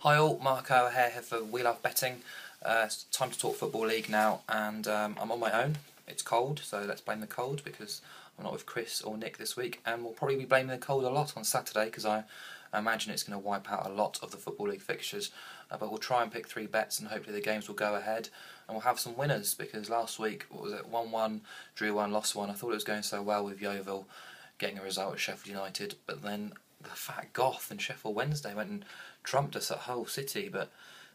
Hi all, Marco O'Hare here for We Love Betting. It's time to talk Football League now, and I'm on my own. It's cold, so let's blame the cold because I'm not with Chris or Nick this week, and we'll probably be blaming the cold a lot on Saturday because I imagine it's going to wipe out a lot of the Football League fixtures. But we'll try and pick 3 bets, and hopefully the games will go ahead, and we'll have some winners because last week, what was it, 1-1, drew 1, lost 1. I thought it was going so well with Yeovil getting a result at Sheffield United, but then the fat Goth and Sheffield Wednesday went and trumped us at Hull City. But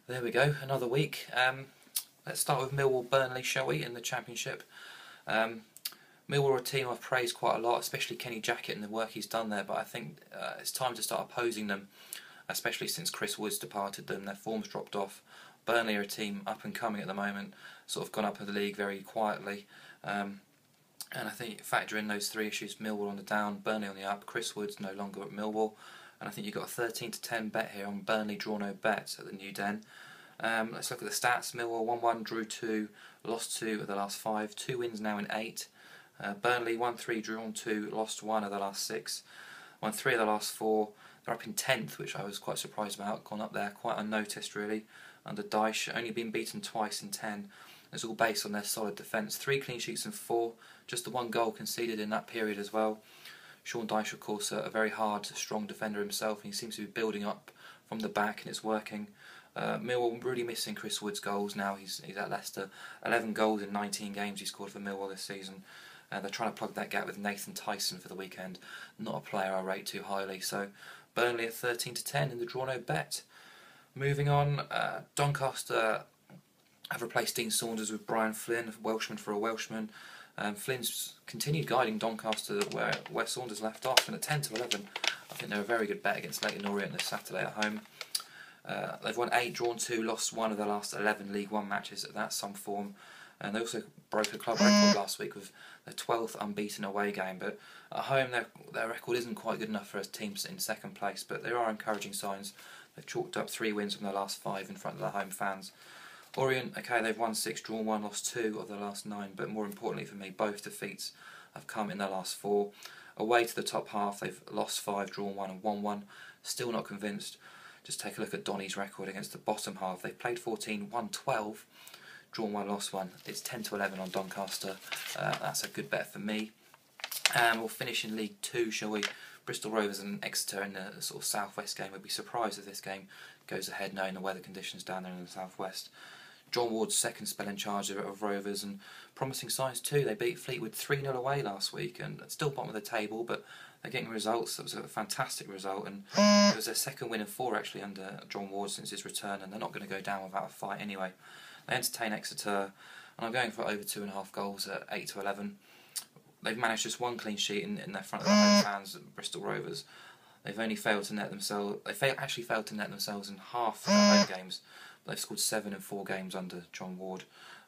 there we go, another week. Let's start with Millwall Burnley, shall we, in the Championship. Millwall are a team I've praised quite a lot, especially Kenny Jackett and the work he's done there, but I think it's time to start opposing them, especially since Chris Woods departed them. Their form's dropped off. Burnley are a team up and coming at the moment, sort of gone up in the league very quietly. And I think factor in those 3 issues: Millwall on the down, Burnley on the up, Chris Woods no longer at Millwall, and I think you've got a 13-10 bet here on Burnley draw no bet at the New Den. Let's look at the stats. Millwall 1-1, drew 2, lost 2 of the last 5, 2 wins now in 8. Burnley 1-3, drawn 2, lost 1 of the last 6, won 3 of the last 4. They're up in 10th, which I was quite surprised about, gone up there quite unnoticed really, under Dyche, only been beaten twice in 10. It's all based on their solid defence. 3 clean sheets and 4, just the 1 goal conceded in that period as well. Sean Dyche, of course, a very hard, strong defender himself, and he seems to be building up from the back, and it's working. Millwall really missing Chris Woods' goals now. He's at Leicester. 11 goals in 19 games he scored for Millwall this season. They're trying to plug that gap with Nathan Tyson for the weekend. Not a player I rate too highly. So Burnley at 13-10 in the draw no bet. Moving on, Doncaster have replaced Dean Saunders with Brian Flynn, a Welshman for a Welshman. Flynn's continued guiding Doncaster where Saunders left off, and at 10-11 I think they're a very good bet against Leyton Orient this Saturday at home. They've won 8, drawn 2, lost 1 of their last 11 League One matches. That's some form. And they also broke a club record last week with their 12th unbeaten away game. But at home their record isn't quite good enough for a team in second place, but there are encouraging signs. They've chalked up 3 wins from their last 5 in front of their home fans. Orient, okay, they've won 6, drawn 1, lost 2 of their last 9, but more importantly for me, both defeats have come in their last 4. Away to the top half, they've lost 5, drawn 1 and won 1. Still not convinced. Just take a look at Donny's record against the bottom half. They've played 14, won 12, drawn 1, lost 1. It's 10-11 on Doncaster. That's a good bet for me. And we'll finish in League 2, shall we? Bristol Rovers and Exeter in the sort of southwest game. I'd be surprised if this game goes ahead knowing the weather conditions down there in the southwest. John Ward's second spell in charge of Rovers, and promising signs too. They beat Fleetwood 3-0 away last week, and still bottom of the table, but they're getting results. That was a fantastic result, and it was their second win in 4 actually under John Ward since his return, and they're not going to go down without a fight anyway. They entertain Exeter, and I'm going for over 2.5 goals at 8-11. They've managed just 1 clean sheet in their front of the home fans at Bristol Rovers. They've only failed to net themselves. Actually failed to net themselves in half their home games. They've scored 7 in 4 games under John Ward.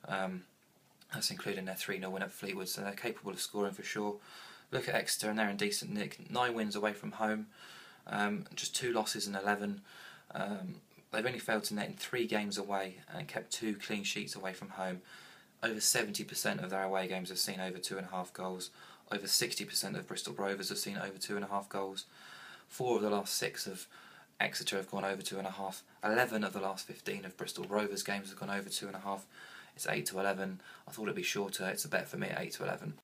That's including their 3-0 win at Fleetwood, so they're capable of scoring for sure. Look at Exeter, and they're in decent nick. 9 wins away from home, just 2 losses in 11. They've only failed to net in 3 games away and kept 2 clean sheets away from home. Over 70% of their away games have seen over 2.5 goals. Over 60% of Bristol Rovers have seen over 2.5 goals. 4 of the last 6 of Exeter have gone over 2.5. 11 of the last 15 of Bristol Rovers games have gone over 2.5. It's 8-11. I thought it'd be shorter. It's a bet for me at 8-11.